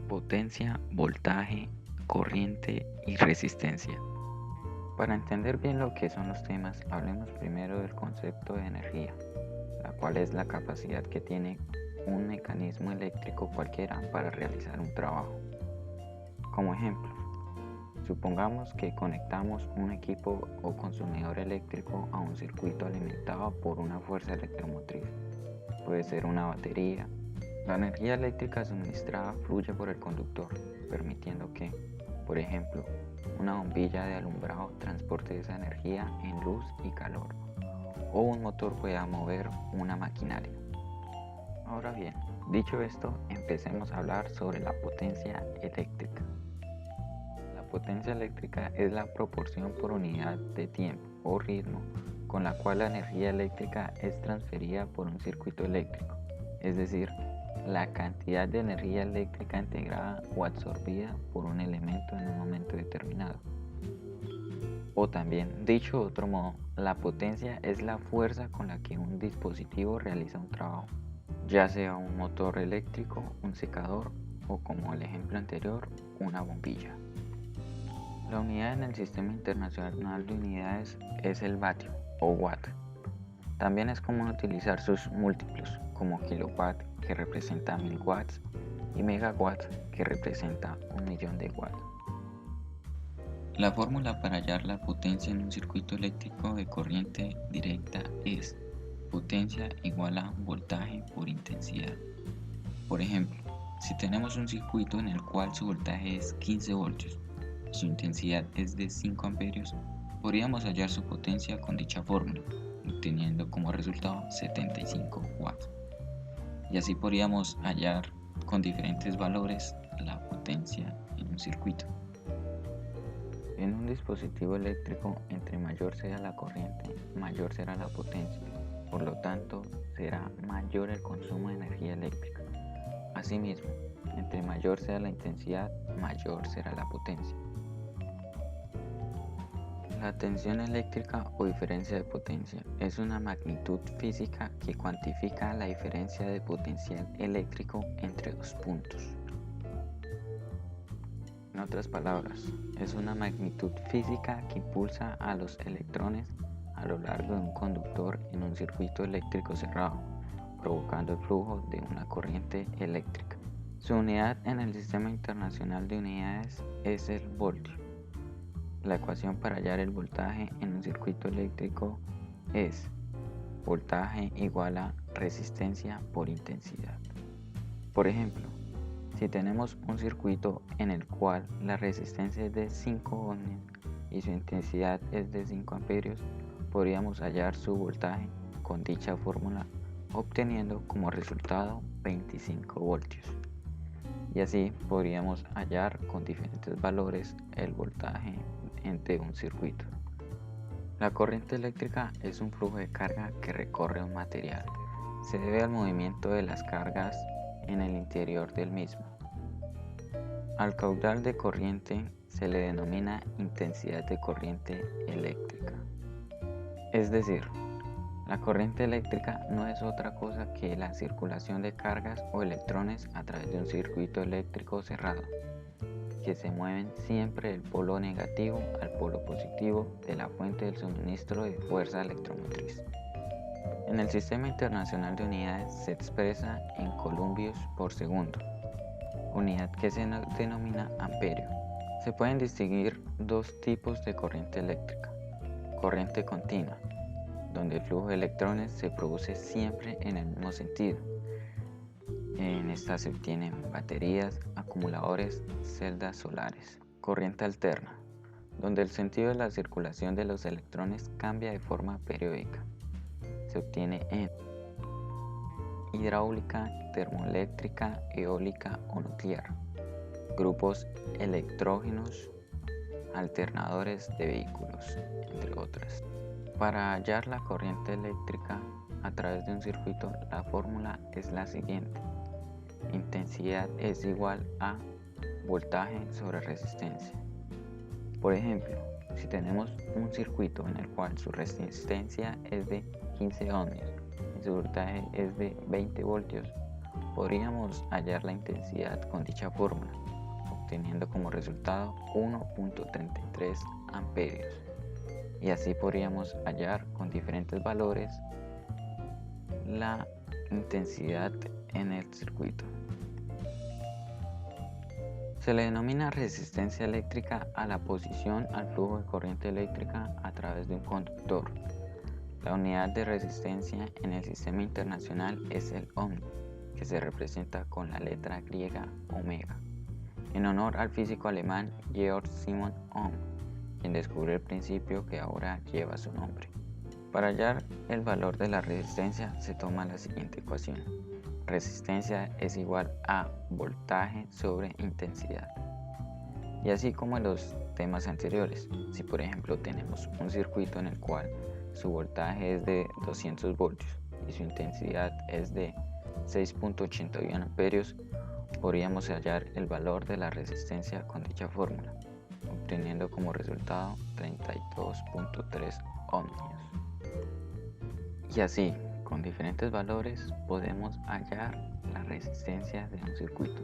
Potencia, voltaje, corriente y resistencia. Para entender bien lo que son los temas, hablemos primero del concepto de energía, la cual es la capacidad que tiene un mecanismo eléctrico cualquiera para realizar un trabajo. Como ejemplo, supongamos que conectamos un equipo o consumidor eléctrico a un circuito alimentado por una fuerza electromotriz. Puede ser una batería. La energía eléctrica suministrada fluye por el conductor, permitiendo que, por ejemplo, una bombilla de alumbrado transporte esa energía en luz y calor, o un motor pueda mover una maquinaria. Ahora bien, dicho esto, empecemos a hablar sobre la potencia eléctrica. La potencia eléctrica es la proporción por unidad de tiempo o ritmo con la cual la energía eléctrica es transferida por un circuito eléctrico, es decir, la cantidad de energía eléctrica integrada o absorbida por un elemento en un momento determinado. O también, dicho de otro modo, la potencia es la fuerza con la que un dispositivo realiza un trabajo, ya sea un motor eléctrico, un secador o, como el ejemplo anterior, una bombilla. La unidad en el Sistema Internacional de Unidades es el vatio o watt. También es común utilizar sus múltiplos como kilowatt, que representa 1000 watts, y megawatt, que representa 1.000.000 de watts. La fórmula para hallar la potencia en un circuito eléctrico de corriente directa es potencia igual a voltaje por intensidad. Por ejemplo, si tenemos un circuito en el cual su voltaje es 15 voltios y su intensidad es de 5 amperios, podríamos hallar su potencia con dicha fórmula, obteniendo como resultado 75 watts. Y así podríamos hallar con diferentes valores la potencia en un circuito. En un dispositivo eléctrico, entre mayor sea la corriente, mayor será la potencia. Por lo tanto, será mayor el consumo de energía eléctrica. Asimismo, entre mayor sea la intensidad, mayor será la potencia. La tensión eléctrica o diferencia de potencia es una magnitud física que cuantifica la diferencia de potencial eléctrico entre dos puntos. En otras palabras, es una magnitud física que impulsa a los electrones a lo largo de un conductor en un circuito eléctrico cerrado, provocando el flujo de una corriente eléctrica. Su unidad en el Sistema Internacional de Unidades es el voltio. La ecuación para hallar el voltaje en un circuito eléctrico es voltaje igual a resistencia por intensidad. Por ejemplo, si tenemos un circuito en el cual la resistencia es de 5 ohms y su intensidad es de 5 amperios, podríamos hallar su voltaje con dicha fórmula, obteniendo como resultado 25 voltios. Y así podríamos hallar con diferentes valores el voltaje de un circuito. La corriente eléctrica es un flujo de carga que recorre un material. Se debe al movimiento de las cargas en el interior del mismo. Al caudal de corriente se le denomina intensidad de corriente eléctrica. Es decir, la corriente eléctrica no es otra cosa que la circulación de cargas o electrones a través de un circuito eléctrico cerrado, que se mueven siempre del polo negativo al polo positivo de la fuente del suministro de fuerza electromotriz. En el Sistema Internacional de Unidades se expresa en columbios por segundo, unidad que se denomina amperio. Se pueden distinguir dos tipos de corriente eléctrica: corriente continua, donde el flujo de electrones se produce siempre en el mismo sentido. En esta se obtienen baterías, acumuladores, celdas solares. Corriente alterna, donde el sentido de la circulación de los electrones cambia de forma periódica. Se obtiene en hidráulica, termoeléctrica, eólica o nuclear, grupos electrógenos, alternadores de vehículos, entre otras. Para hallar la corriente eléctrica a través de un circuito, la fórmula es la siguiente: intensidad es igual a voltaje sobre resistencia. Por ejemplo, si tenemos un circuito en el cual su resistencia es de 15 ohms y su voltaje es de 20 voltios, podríamos hallar la intensidad con dicha fórmula, obteniendo como resultado 1.33 amperios. Y así podríamos hallar con diferentes valores la intensidad en el circuito. Se le denomina resistencia eléctrica a la posición al flujo de corriente eléctrica a través de un conductor. La unidad de resistencia en el sistema internacional es el ohm, que se representa con la letra griega omega, en honor al físico alemán Georg Simon Ohm, quien descubrió el principio que ahora lleva su nombre. Para hallar el valor de la resistencia se toma la siguiente ecuación. Resistencia es igual a voltaje sobre intensidad. Y así como en los temas anteriores, si por ejemplo tenemos un circuito en el cual su voltaje es de 200 voltios y su intensidad es de 6.81 amperios, podríamos hallar el valor de la resistencia con dicha fórmula, obteniendo como resultado 32.3 ohmios. Y así, con diferentes valores, podemos hallar la resistencia de un circuito.